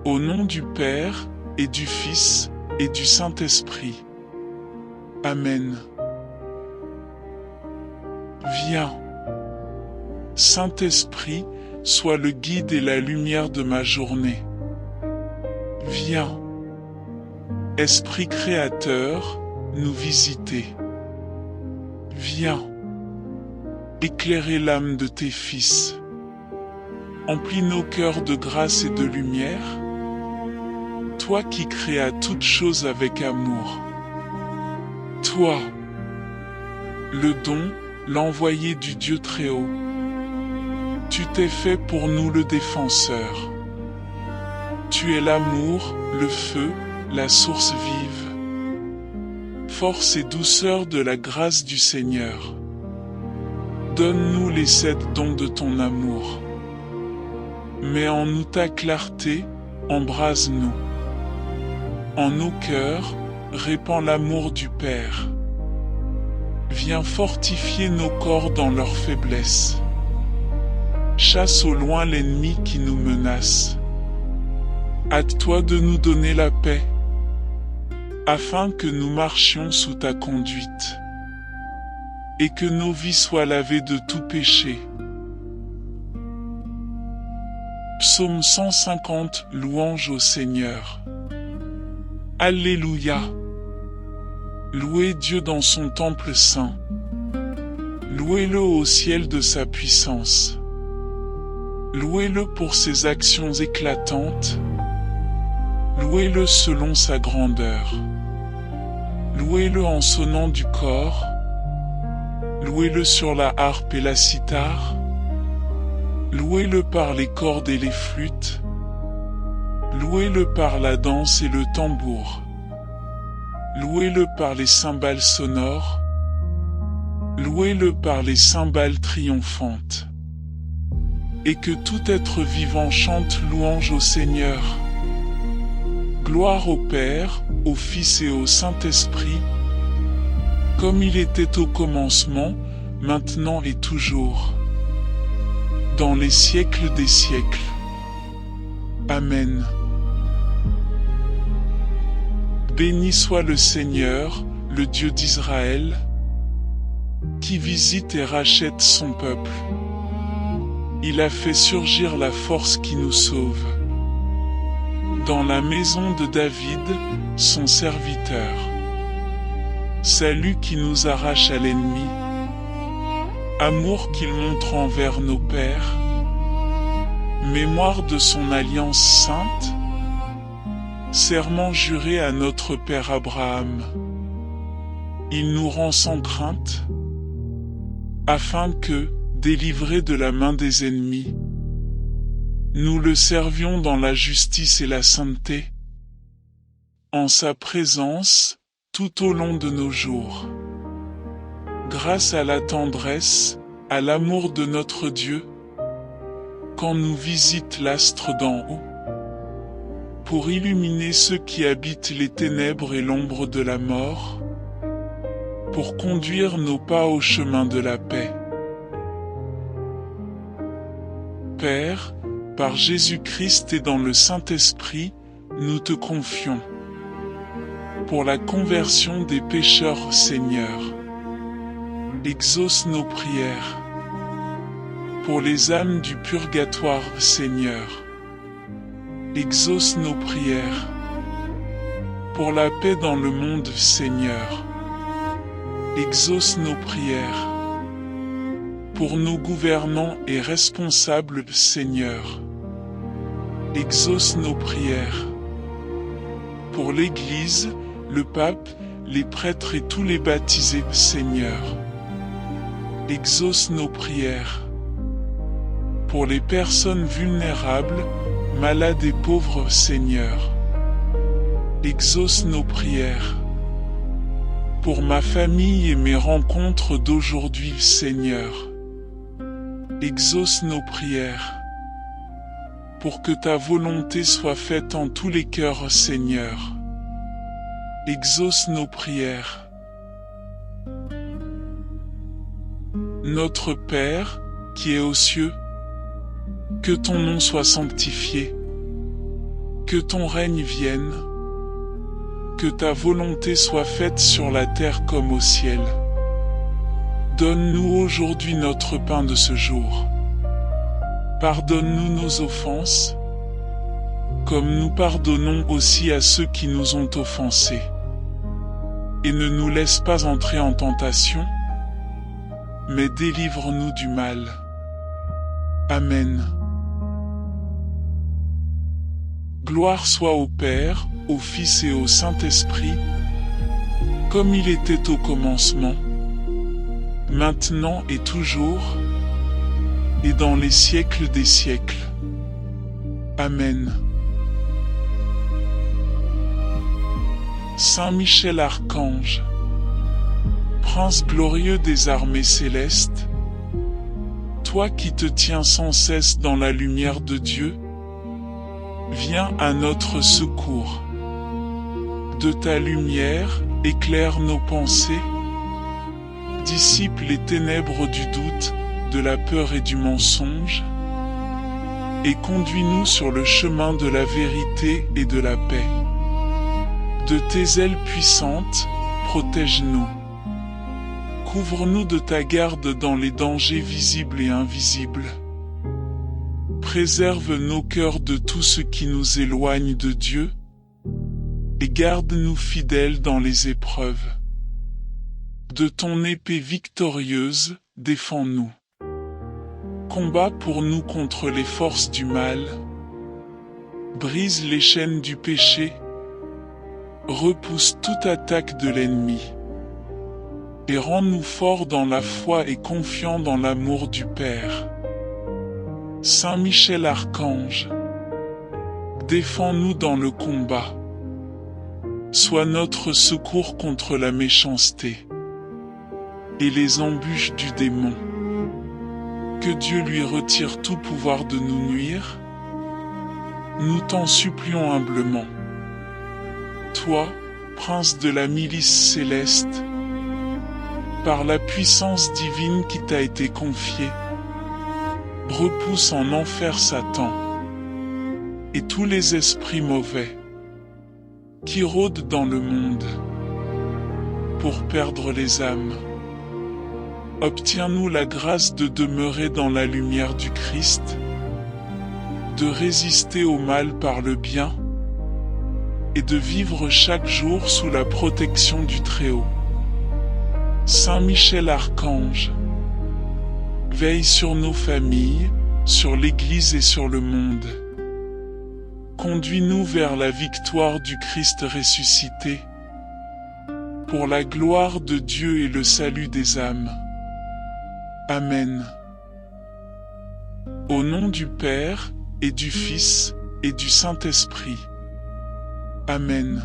Au nom du Père, et du Fils, et du Saint-Esprit. Amen. Viens. Saint-Esprit, sois le guide et la lumière de ma journée. Viens. Esprit créateur, nous visiter. Viens. Éclairer l'âme de tes fils. Emplis nos cœurs de grâce et de lumière. Toi qui créas toutes choses avec amour. Toi, le don, l'envoyé du Dieu très haut. Tu t'es fait pour nous le défenseur. Tu es l'amour, le feu, la source vive. Force et douceur de la grâce du Seigneur. Donne-nous les 7 dons de ton amour. Mets en nous ta clarté, embrase-nous. En nos cœurs, répands l'amour du Père. Viens fortifier nos corps dans leur faiblesse. Chasse au loin l'ennemi qui nous menace. Hâte-toi de nous donner la paix, afin que nous marchions sous ta conduite, et que nos vies soient lavées de tout péché. Psaume 150, louange au Seigneur. Alléluia. Louez Dieu dans son temple saint. Louez-le au ciel de sa puissance. Louez-le pour ses actions éclatantes. Louez-le selon sa grandeur. Louez-le en sonnant du cor. Louez-le sur la harpe et la cithare. Louez-le par les cordes et les flûtes. Louez-le par la danse et le tambour. Louez-le par les cymbales sonores. Louez-le par les cymbales triomphantes. Et que tout être vivant chante louange au Seigneur. Gloire au Père, au Fils et au Saint-Esprit, comme il était au commencement, maintenant et toujours, dans les siècles des siècles. Amen. Béni soit le Seigneur, le Dieu d'Israël, qui visite et rachète son peuple. Il a fait surgir la force qui nous sauve. Dans la maison de David, son serviteur. Salut qui nous arrache à l'ennemi. Amour qu'il montre envers nos pères. Mémoire de son alliance sainte. Serment juré à notre Père Abraham. Il nous rend sans crainte, afin que, délivrés de la main des ennemis, nous le servions dans la justice et la sainteté, en sa présence, tout au long de nos jours. Grâce à la tendresse, à l'amour de notre Dieu, quand nous visite l'astre d'en haut, pour illuminer ceux qui habitent les ténèbres et l'ombre de la mort, pour conduire nos pas au chemin de la paix. Père, par Jésus-Christ et dans le Saint-Esprit, nous te confions. Pour la conversion des pécheurs, Seigneur, exauce nos prières. Pour les âmes du purgatoire, Seigneur, exauce nos prières. Pour la paix dans le monde, Seigneur, exauce nos prières. Pour nos gouvernants et responsables, Seigneur, exauce nos prières. Pour l'Église, le pape, les prêtres et tous les baptisés, Seigneur, exauce nos prières. Pour les personnes vulnérables, malades et pauvres, Seigneur, exauce nos prières. Pour ma famille et mes rencontres d'aujourd'hui, Seigneur, exauce nos prières. Pour que ta volonté soit faite en tous les cœurs, Seigneur, exauce nos prières. Notre Père, qui es aux cieux, que ton nom soit sanctifié, Que ton règne vienne, que ta volonté soit faite sur la terre comme au ciel. Donne-nous aujourd'hui notre pain de ce jour. Pardonne-nous nos offenses, comme nous pardonnons aussi à ceux qui nous ont offensés. Et ne nous laisse pas entrer en tentation, mais délivre-nous du mal. Amen. Gloire soit au Père, au Fils et au Saint-Esprit, comme il était au commencement, maintenant et toujours, et dans les siècles des siècles. Amen. Saint Michel Archange, Prince glorieux des armées célestes, toi qui te tiens sans cesse dans la lumière de Dieu, viens à notre secours. De ta lumière, éclaire nos pensées, dissipe les ténèbres du doute, de la peur et du mensonge, et conduis-nous sur le chemin de la vérité et de la paix. De tes ailes puissantes, protège-nous. Couvre-nous de ta garde dans les dangers visibles et invisibles. Préserve nos cœurs de tout ce qui nous éloigne de Dieu, et garde-nous fidèles dans les épreuves. De ton épée victorieuse, défends-nous. Combat pour nous contre les forces du mal. Brise les chaînes du péché. Repousse toute attaque de l'ennemi. Et rends-nous forts dans la foi et confiants dans l'amour du Père. Saint Michel Archange, défends-nous dans le combat. Sois notre secours contre la méchanceté et les embûches du démon. Que Dieu lui retire tout pouvoir de nous nuire. Nous t'en supplions humblement. Toi, prince de la milice céleste, par la puissance divine qui t'a été confiée, repousse en enfer Satan et tous les esprits mauvais qui rôdent dans le monde pour perdre les âmes. Obtiens-nous la grâce de demeurer dans la lumière du Christ, de résister au mal par le bien et de vivre chaque jour sous la protection du Très-Haut. Saint Michel Archange, veille sur nos familles, sur l'Église et sur le monde. Conduis-nous vers la victoire du Christ ressuscité, pour la gloire de Dieu et le salut des âmes. Amen. Au nom du Père, et du Fils, et du Saint-Esprit. Amen.